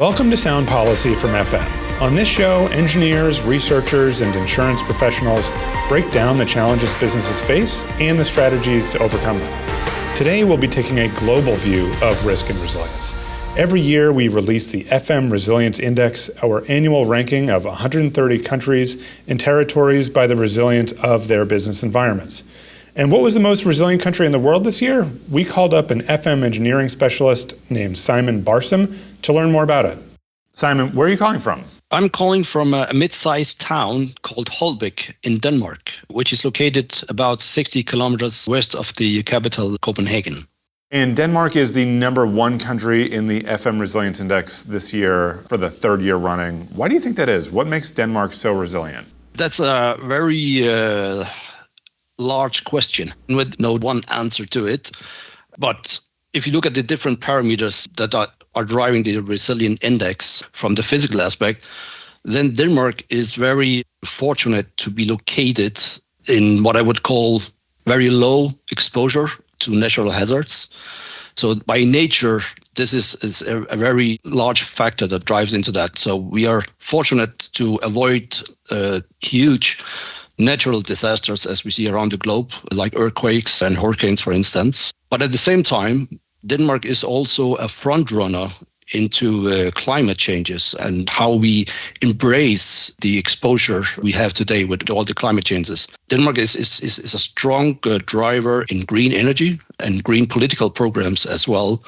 Welcome to Sound Policy from FM. On this show, engineers, researchers, and insurance professionals break down the challenges businesses face and the strategies to overcome them. Today, we'll be taking a global view of risk and resilience. Every year, we release the FM Resilience Index, our annual ranking of 130 countries and territories by the resilience of their business environments. And what was the most resilient country in the world this year? We called up an FM engineering specialist named Simon Barsoum to learn more about it. Simon, where are you calling from? I'm calling from a mid-sized town called Holbæk in Denmark, which is located about 60 kilometers west of the capital, Copenhagen. And Denmark is the number one country in the FM Resilience Index this year for the third year running. Why do you think that is? What makes Denmark so resilient? That's a very large question with no one answer to it. But if you look at the different parameters that are driving the resilient index from the physical aspect, then Denmark is very fortunate to be located in what I would call very low exposure to natural hazards. So by nature, this is a very large factor that drives into that. So we are fortunate to avoid huge natural disasters as we see around the globe, like earthquakes and hurricanes, for instance. But at the same time, Denmark is also a front runner into climate changes and how we embrace the exposure we have today with all the climate changes. Denmark is a strong driver in green energy and green political programs as well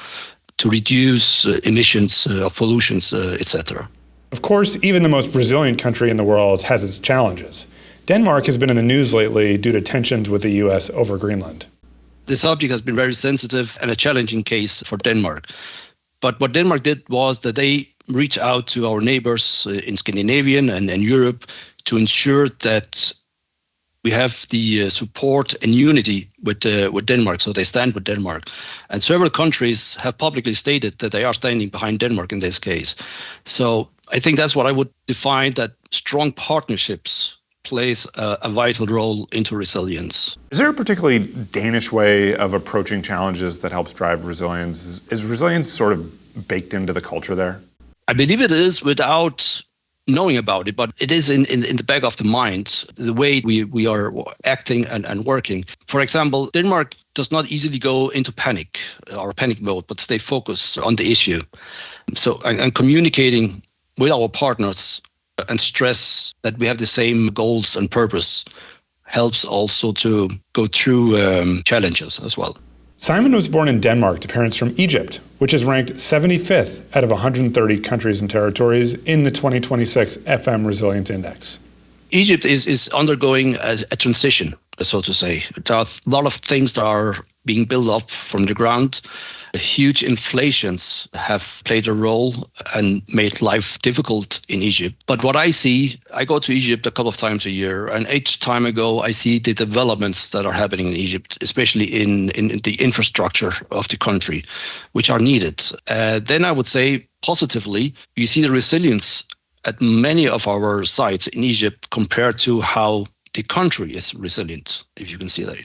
to reduce emissions of pollutions, etc. Of course, even the most resilient country in the world has its challenges. Denmark has been in the news lately due to tensions with the U.S. over Greenland. The subject has been very sensitive and a challenging case for Denmark. But what Denmark did was that they reached out to our neighbors in Scandinavia and Europe to ensure that we have the support and unity with Denmark, so they stand with Denmark. And several countries have publicly stated that they are standing behind Denmark in this case. So I think that's what I would define, that strong partnerships plays a vital role into resilience. Is there a particularly Danish way of approaching challenges that helps drive resilience? Is resilience sort of baked into the culture there? I believe it is without knowing about it, but it is in the back of the mind, the way we are acting and working. For example, Denmark does not easily go into panic or panic mode, but stay focused on the issue. So, and communicating with our partners and stress that we have the same goals and purpose helps also to go through challenges as well. Simon was born in Denmark to parents from Egypt, which is ranked 75th out of 130 countries and territories in the 2026 FM Resilience Index. Egypt is undergoing a transition, so to say. There are a lot of things that are being built up from the ground. Huge inflations have played a role and made life difficult in Egypt. But what I see, I go to Egypt a couple of times a year, and each time I go, I see the developments that are happening in Egypt, especially in the infrastructure of the country, which are needed. Then I would say, positively, you see the resilience at many of our sites in Egypt compared to how the country is resilient, if you can see that.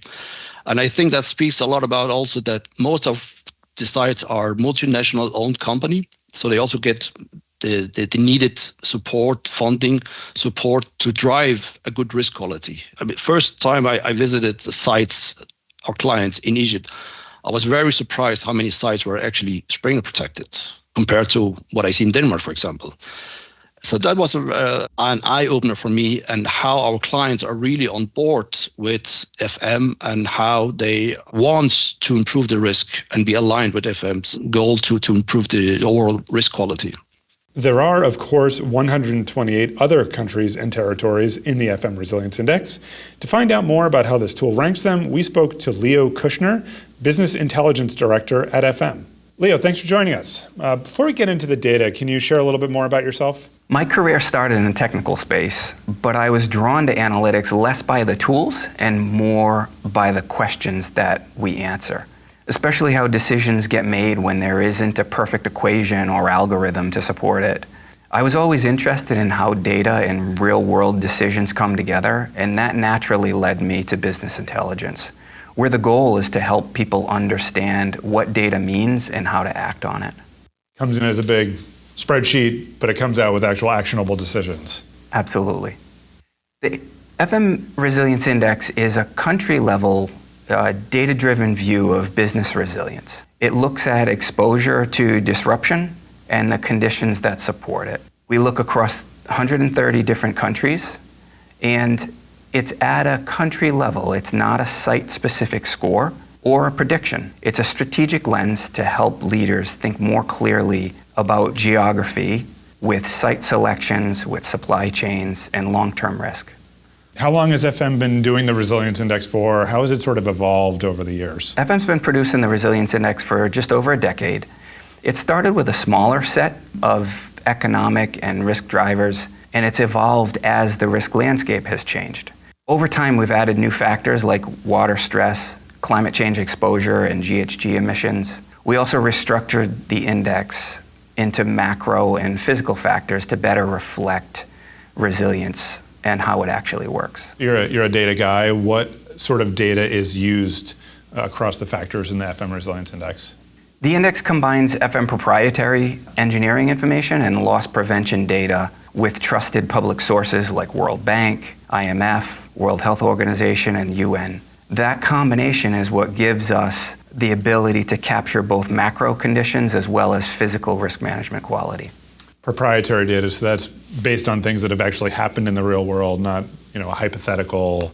And I think that speaks a lot about also that most of the sites are multinational owned company. So they also get the needed support, funding, support to drive a good risk quality. I mean, first time I visited the sites, our clients in Egypt, I was very surprised how many sites were actually sprinkler protected compared to what I see in Denmark, for example. So that was an eye-opener for me, and how our clients are really on board with FM and how they want to improve the risk and be aligned with FM's goal to improve the overall risk quality. There are, of course, 128 other countries and territories in the FM Resilience Index. To find out more about how this tool ranks them, we spoke to Leo Kushner, Business Intelligence Director at FM. Leo, thanks for joining us. Before we get into the data, can you share a little bit more about yourself? My career started in the technical space, but I was drawn to analytics less by the tools and more by the questions that we answer, especially how decisions get made when there isn't a perfect equation or algorithm to support it. I was always interested in how data and real-world decisions come together, and that naturally led me to business intelligence, where the goal is to help people understand what data means and how to act on it. Comes in as a big spreadsheet, but it comes out with actual actionable decisions. Absolutely. The FM Resilience Index is a country-level, data-driven view of business resilience. It looks at exposure to disruption and the conditions that support it. We look across 130 different countries, and it's at a country level. It's not a site-specific score or a prediction. It's a strategic lens to help leaders think more clearly about geography with site selections, with supply chains, and long-term risk. How long has FM been doing the Resilience Index for? How has it sort of evolved over the years? FM's been producing the Resilience Index for just over a decade. It started with a smaller set of economic and risk drivers, and it's evolved as the risk landscape has changed. Over time, we've added new factors like water stress, climate change exposure, and GHG emissions. We also restructured the index into macro and physical factors to better reflect resilience and how it actually works. You're a data guy. What sort of data is used across the factors in the FM Resilience Index? The index combines FM proprietary engineering information and loss prevention data with trusted public sources like World Bank, IMF, World Health Organization, and UN. That combination is what gives us the ability to capture both macro conditions as well as physical risk management quality. Proprietary data, so that's based on things that have actually happened in the real world, not a hypothetical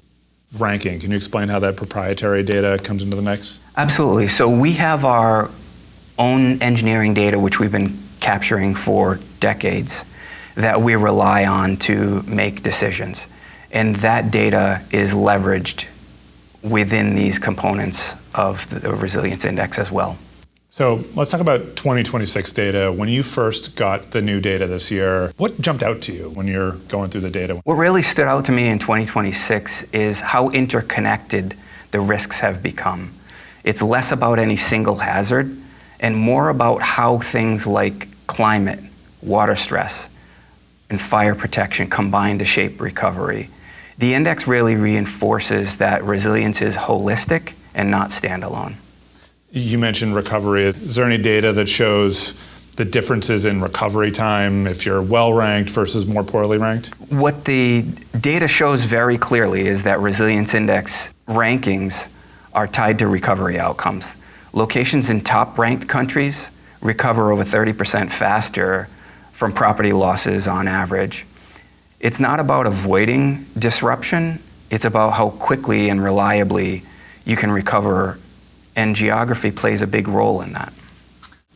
ranking. Can you explain how that proprietary data comes into the mix? Absolutely. So we have our own engineering data, which we've been capturing for decades, that we rely on to make decisions. And that data is leveraged within these components of the Resilience Index as well. So let's talk about 2026 data. When you first got the new data this year, what jumped out to you when you're going through the data? What really stood out to me in 2026 is how interconnected the risks have become. It's less about any single hazard and more about how things like climate, water stress, and fire protection combine to shape recovery. The index really reinforces that resilience is holistic and not standalone. You mentioned recovery. Is there any data that shows the differences in recovery time if you're well ranked versus more poorly ranked? What the data shows very clearly is that Resilience Index rankings are tied to recovery outcomes. Locations in top ranked countries recover over 30% faster from property losses on average. It's not about avoiding disruption, it's about how quickly and reliably you can recover, and geography plays a big role in that.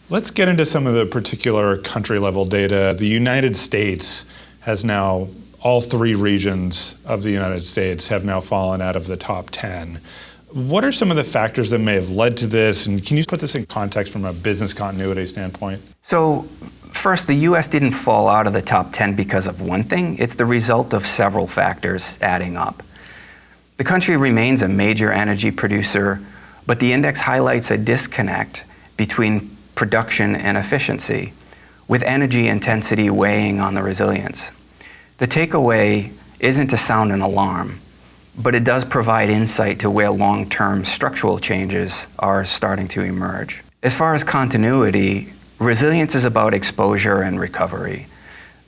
Let's get into some of the particular country level data. The United States has now, all three regions of the United States have now fallen out of the top 10. What are some of the factors that may have led to this, and can you put this in context from a business continuity standpoint? So, first, the US didn't fall out of the top 10 because of one thing. It's the result of several factors adding up. The country remains a major energy producer, but the index highlights a disconnect between production and efficiency, with energy intensity weighing on the resilience. The takeaway isn't to sound an alarm, but it does provide insight to where long-term structural changes are starting to emerge. As far as continuity, resilience is about exposure and recovery.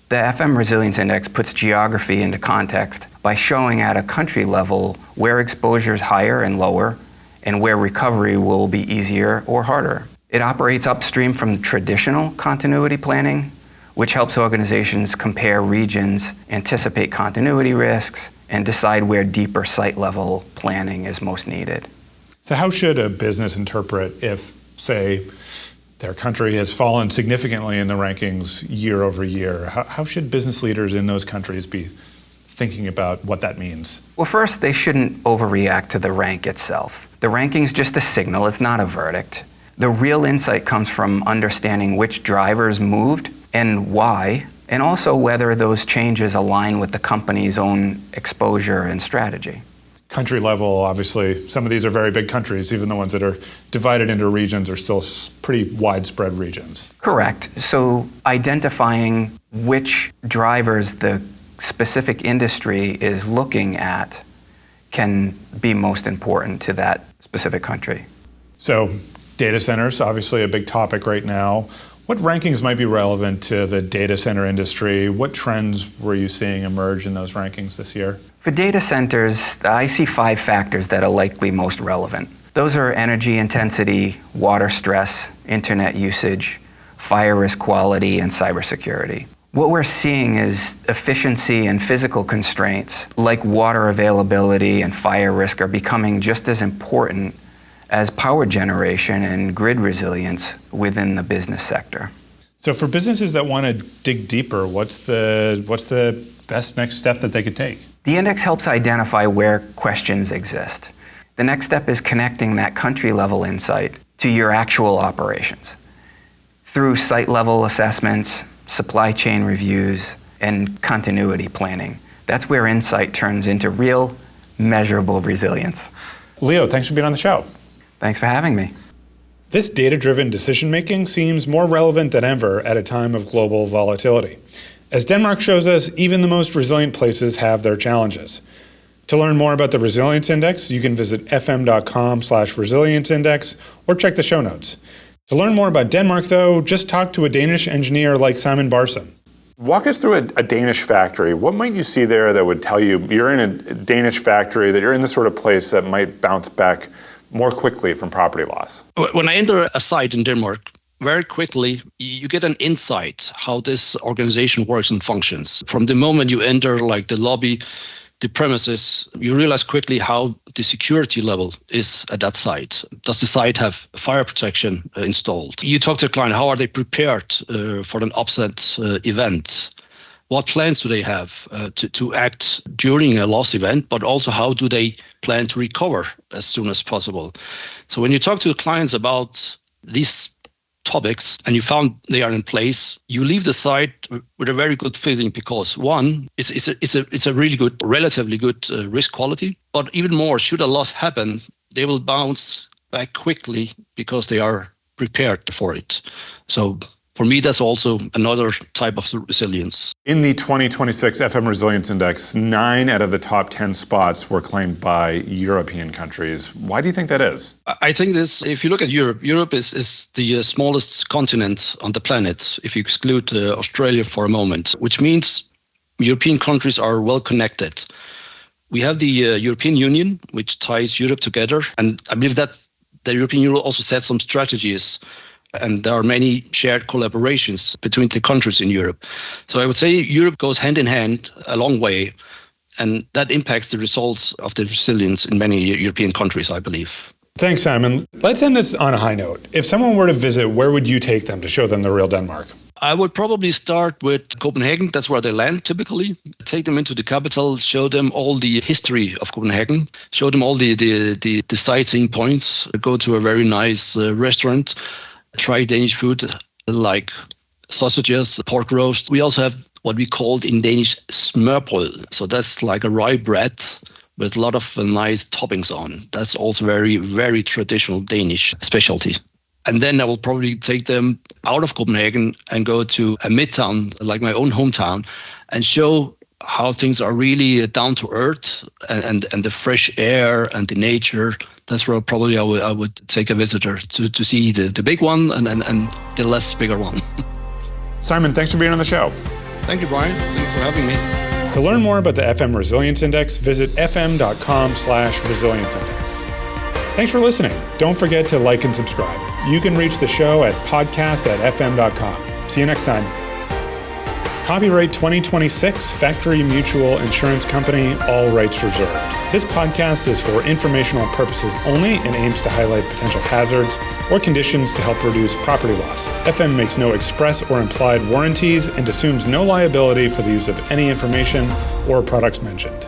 The FM Resilience Index puts geography into context by showing at a country level where exposure is higher and lower, and where recovery will be easier or harder. It operates upstream from traditional continuity planning, which helps organizations compare regions, anticipate continuity risks, and decide where deeper site-level planning is most needed. So how should a business interpret if, say, their country has fallen significantly in the rankings year over year? How should business leaders in those countries be thinking about what that means? Well, first, they shouldn't overreact to the rank itself. The ranking's just a signal, it's not a verdict. The real insight comes from understanding which drivers moved and why, and also whether those changes align with the company's own exposure and strategy. Country level, obviously, some of these are very big countries, even the ones that are divided into regions are still pretty widespread regions. Correct. So identifying which drivers the specific industry is looking at can be most important to that specific country. So data centers, obviously a big topic right now. What rankings might be relevant to the data center industry? What trends were you seeing emerge in those rankings this year? For data centers, I see 5 factors that are likely most relevant. Those are energy intensity, water stress, internet usage, fire risk quality, and cybersecurity. What we're seeing is efficiency and physical constraints like water availability and fire risk are becoming just as important as power generation and grid resilience within the business sector. So for businesses that want to dig deeper, what's the best next step that they could take? The index helps identify where questions exist. The next step is connecting that country-level insight to your actual operations through site-level assessments, supply chain reviews, and continuity planning. That's where insight turns into real, measurable resilience. Leo, thanks for being on the show. Thanks for having me. This data-driven decision-making seems more relevant than ever at a time of global volatility. As Denmark shows us, even the most resilient places have their challenges. To learn more about the Resilience Index, you can visit fm.com/resilience-index or check the show notes. To learn more about Denmark, though, just talk to a Danish engineer like Simon Barsoum. Walk us through a Danish factory. What might you see there that would tell you you're in a Danish factory, that you're in the sort of place that might bounce back more quickly from property loss? When I enter a site in Denmark, very quickly, you get an insight how this organization works and functions. From the moment you enter, like the lobby, the premises, you realize quickly how the security level is at that site. Does the site have fire protection installed? You talk to the client, how are they prepared for an upset event? What plans do they have to act during a loss event, but also how do they plan to recover as soon as possible? So when you talk to the clients about these topics and you found they are in place, you leave the site with a very good feeling because one, it's a really good, relatively good risk quality, but even more, should a loss happen, they will bounce back quickly because they are prepared for it. So for me, that's also another type of resilience. In the 2026 FM Resilience Index, 9 out of the top 10 spots were claimed by European countries. Why do you think that is? I think this, if you look at Europe is the smallest continent on the planet, if you exclude Australia for a moment, which means European countries are well connected. We have the European Union, which ties Europe together. And I believe that the European Union also set some strategies, and there are many shared collaborations between the countries in Europe. So I would say Europe goes hand in hand a long way, and that impacts the results of the resilience in many European countries, I believe. Thanks, Simon. Let's end this on a high note. If someone were to visit, where would you take them to show them the real Denmark? I would probably start with Copenhagen. That's where they land typically. Take them into the capital, show them all the history of Copenhagen, show them all the sightseeing points, go to a very nice restaurant, try Danish food like sausages, pork roast. We also have what we called in Danish smørbrød. So that's like a rye bread with a lot of nice toppings on. That's also very, very traditional Danish specialty. And then I will probably take them out of Copenhagen and go to a midtown, like my own hometown, and show how things are really down to earth and the fresh air and the nature. That's where probably I would take a visitor to see the big one and the less bigger one. Simon, thanks for being on the show. Thank you, Brian. Thanks for having me. To learn more about the FM Resilience Index, visit fm.com/resilience index. Thanks for listening. Don't forget to like and subscribe. You can reach the show at podcast@fm.com. See you next time. Copyright 2026, Factory Mutual Insurance Company, all rights reserved. This podcast is for informational purposes only and aims to highlight potential hazards or conditions to help reduce property loss. FM makes no express or implied warranties and assumes no liability for the use of any information or products mentioned.